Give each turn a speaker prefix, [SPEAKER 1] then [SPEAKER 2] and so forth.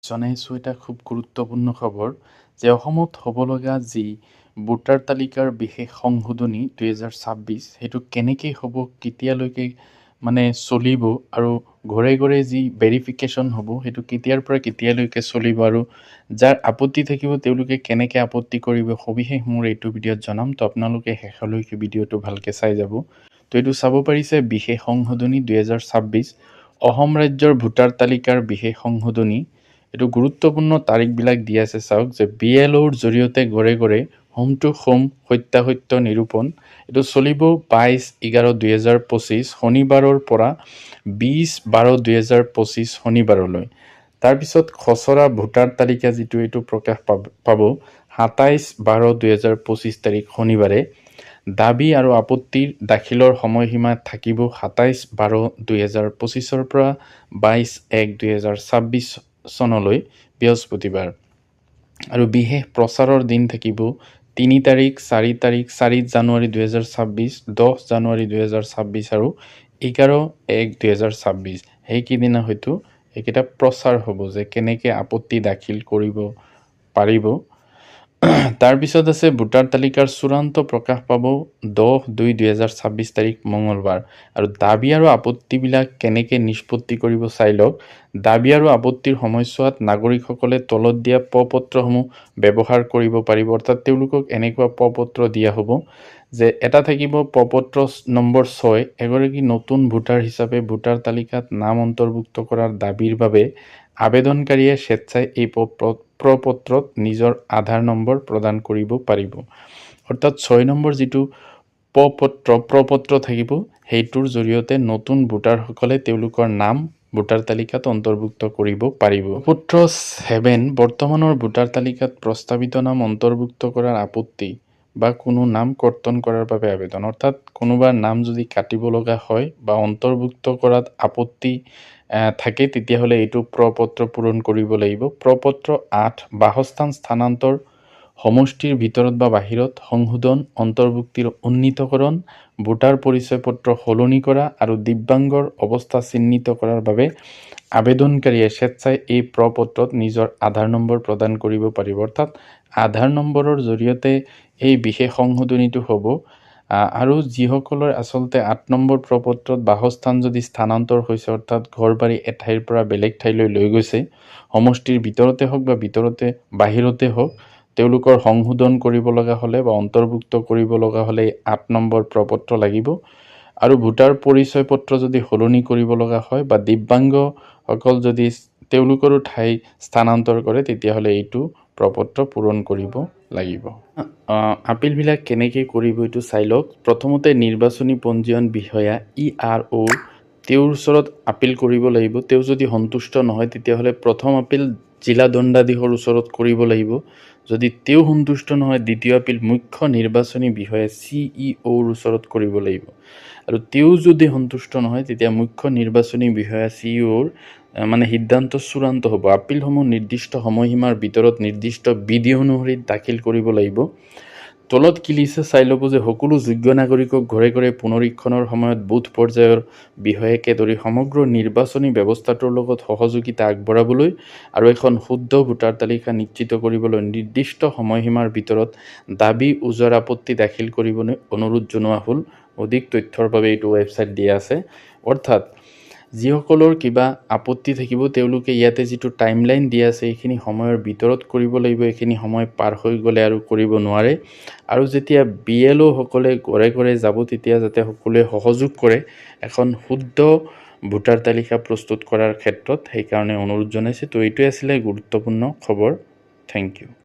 [SPEAKER 1] জনাইছোঁ এটা খুব গুৰুত্বপূৰ্ণ খবৰ যে অসমত হ'ব লগা যি ভোটাৰ তালিকাৰ বিশেষ সংশোধনী 2026 সেইটো কেনেকৈ হ'ব, কেতিয়ালৈকে চলিব আৰু ঘৰে ঘৰে যি ভেৰিফিকেশ্যন হ'ব সেইটো কেতিয়াৰ পৰা কেতিয়ালৈকে চলিব আৰু যাৰ আপত্তি থাকিব তেওঁলোকে কেনেকৈ আপত্তি কৰিব, সবিশেষ মোৰ এইটো ভিডিঅ'ত জনাম। তো আপোনালোকে শেষলৈকে ভিডিঅ'টো ভালকৈ চাই যাব। তো এইটো চাব পাৰিছে বিশেষ সংশোধনী 2026 অসম ৰাজ্যৰ ভোটাৰ তালিকাৰ বিশেষ সংশোধনী। এইটো গুৰুত্বপূৰ্ণ তাৰিখবিলাক দি আছে, চাওক যে BLOৰ জৰিয়তে ঘৰে ঘৰে হোম টু হোম সত্যাসত্য নিৰূপণ এইটো চলিব 22/11/2025 শনিবাৰৰ পৰা 20/12/2025 শনিবাৰলৈ। তাৰপিছত খচৰা ভোটাৰ তালিকা যিটো এইটো প্ৰকাশ পাব 27/12/2025 তাৰিখ শনিবাৰে। দাবী আৰু আপত্তিৰ দাখিলৰ সময়সীমা থাকিব 27/12/2025 পৰা 22/1/2026 চনলৈ বৃহস্পতিবাৰ। আৰু বিশেষ প্ৰচাৰৰ দিন থাকিব 3 তাৰিখ, 4 তাৰিখ, 4 জানুৱাৰী 2026, 10 জানুৱাৰী 2026 আৰু 11/1/2026। সেইকেইদিনা হয়তো এইকেইটা প্ৰচাৰ হ'ব যে কেনেকৈ আপত্তি দাখিল কৰিব পাৰিব। তাৰপিছত আছে ভোটাৰ তালিকাৰ চূড়ান্ত প্ৰকাশ পাব 10/2/2026 তাৰিখ মঙলবাৰ। আৰু দাবী আৰু আপত্তিবিলাক কেনেকৈ নিষ্পত্তি কৰিব চাই লওক। দাবী আৰু আপত্তিৰ সময়ছোৱাত নাগৰিকসকলে তলত দিয়া প্ৰ-পত্ৰসমূহ ব্যৱহাৰ কৰিব পাৰিব। অৰ্থাৎ তেওঁলোকক এনেকুৱা প্ৰ-পত্ৰ দিয়া হ'ব যে এটা থাকিব প্ৰ-পত্ৰ নম্বৰ 6, এগৰাকী নতুন ভোটাৰ হিচাপে ভোটাৰ তালিকাত নাম অন্তৰ্ভুক্ত কৰাৰ দাবীৰ বাবে আবেদনকাৰীয়ে স্বেচ্ছাই এই প্ৰ-পত্ৰত নিজৰ আধাৰ নম্বৰ প্ৰদান কৰিব পাৰিব। অৰ্থাৎ 6 নম্বৰ যিটো প্ৰ-পত্ৰ থাকিব সেইটোৰ জৰিয়তে নতুন ভোটাৰসকলে তেওঁলোকৰ নাম ভোটাৰ তালিকাত অন্তৰ্ভুক্ত কৰিব পাৰিব। প্ৰ-পত্ৰ 7 বৰ্তমানৰ ভোটাৰ তালিকাত প্ৰস্তাৱিত নাম অন্তৰ্ভুক্ত কৰাৰ আপত্তি বা কোনো নাম কৰ্তন কৰাৰ বাবে আবেদন। অৰ্থাৎ কোনোবাৰ নাম যদি কাটিব লগা হয় বা অন্তৰ্ভুক্ত কৰাত আপত্তি থাকে তেতিয়াহ'লে এইটো প্ৰ-পত্ৰ পূৰণ কৰিব লাগিব। প্ৰ-পত্ৰ 8 বাসস্থান স্থানান্তৰ, সমষ্টিৰ ভিতৰত বা বাহিৰত সংশোধন, অন্তৰ্ভুক্তিৰ উন্নীতকৰণ, ভোটাৰ পৰিচয় পত্ৰ সলনি কৰা আৰু দিব্যাংগৰ অৱস্থা চিহ্নিত কৰাৰ বাবে আবেদনকাৰীয়ে স্বেচ্ছাই এই প্ৰ-পত্ৰত নিজৰ আধাৰ নম্বৰ প্ৰদান কৰিব পাৰিব। অৰ্থাৎ আধাৰ নম্বৰৰ জৰিয়তে এই বিশেষ সংশোধনীটো হ'ব। আৰু যিসকলৰ আচলতে 8 নম্বৰ প্ৰ-পত্ৰত বাসস্থান যদি স্থানান্তৰ হৈছে, অৰ্থাৎ ঘৰ বাৰী এঠাইৰ পৰা বেলেগ ঠাইলৈ লৈ গৈছে, সমষ্টিৰ ভিতৰতে হওক বা বাহিৰতে হওক, তেওঁলোকৰ সংশোধন কৰিব লগা হ'লে বা অন্তৰ্ভুক্ত কৰিব লগা হ'লে 8 নম্বৰ প্ৰ-পত্ৰ লাগিব। আৰু ভোটাৰ পৰিচয় পত্ৰ যদি সলনি কৰিব লগা হয় বা দিব্যাংগসকল যদি তেওঁলোকৰো ঠাই স্থানান্তৰ কৰে তেতিয়াহ'লে এইটো প্ৰ-পত্ৰ পূৰণ কৰিব লাগিব। আপিলবিলাক কেনেকৈ কৰিব এইটো চাই লওক। প্ৰথমতে নিৰ্বাচনী পঞ্জীয়ন বিষয়া ERO তেওঁৰ ওচৰত আপিল কৰিব লাগিব। তেওঁ যদি সন্তুষ্ট নহয় তেতিয়াহ'লে প্ৰথম আপিল জিলা দণ্ডাধীশৰ ওচৰত কৰিব লাগিব। যদি তেওঁ সন্তুষ্ট নহয় দ্বিতীয় আপিল মুখ্য নিৰ্বাচনী বিষয়া CEOৰ ওচৰত কৰিব লাগিব। আৰু তেওঁ যদি সন্তুষ্ট নহয় তেতিয়া মুখ্য নিৰ্বাচনী বিষয়া CEOৰ সিদ্ধান্ত চূড়ান্ত হ'ব। আপিলসমূহ নিৰ্দিষ্ট সময়সীমাৰ ভিতৰত নিৰ্দিষ্ট বিধি অনুসৰি দাখিল কৰিব লাগিব। তলত কি লিখিছে চাই ল'ব যে সকলো যোগ্য নাগৰিকক ঘৰে ঘৰে পুনৰীক্ষণৰ সময়ত বুথ পৰ্যায়ৰ বিষয়াকে ধৰি সমগ্ৰ নিৰ্বাচনী ব্যৱস্থাটোৰ লগত সহযোগিতা আগবঢ়াবলৈ আৰু এখন শুদ্ধ ভোটাৰ তালিকা নিশ্চিত কৰিবলৈ নিৰ্দিষ্ট সময়সীমাৰ ভিতৰত দাবী ওজৰ আপত্তি দাখিল কৰিবলৈ অনুৰোধ জনোৱা হ'ল। অধিক তথ্যৰ বাবে এইটো ৱেবছাইট দিয়া আছে। অৰ্থাৎ যিসকলৰ কিবা আপত্তি থাকিব তেওঁলোকে ইয়াতে যিটো টাইমলাইন দিয়া আছে এইখিনি সময়ৰ ভিতৰত কৰিব লাগিব। এইখিনি সময় পাৰ হৈ গ'লে আৰু কৰিব নোৱাৰে। আৰু যেতিয়া BLO সকলে ঘৰে ঘৰে যাব তেতিয়া যাতে সকলোৱে সহযোগ কৰে এখন শুদ্ধ ভোটাৰ তালিকা প্ৰস্তুত কৰাৰ ক্ষেত্ৰত, সেইকাৰণে অনুৰোধ জনাইছে। তো এইটোৱে আছিলে গুৰুত্বপূৰ্ণ খবৰ। Thank U.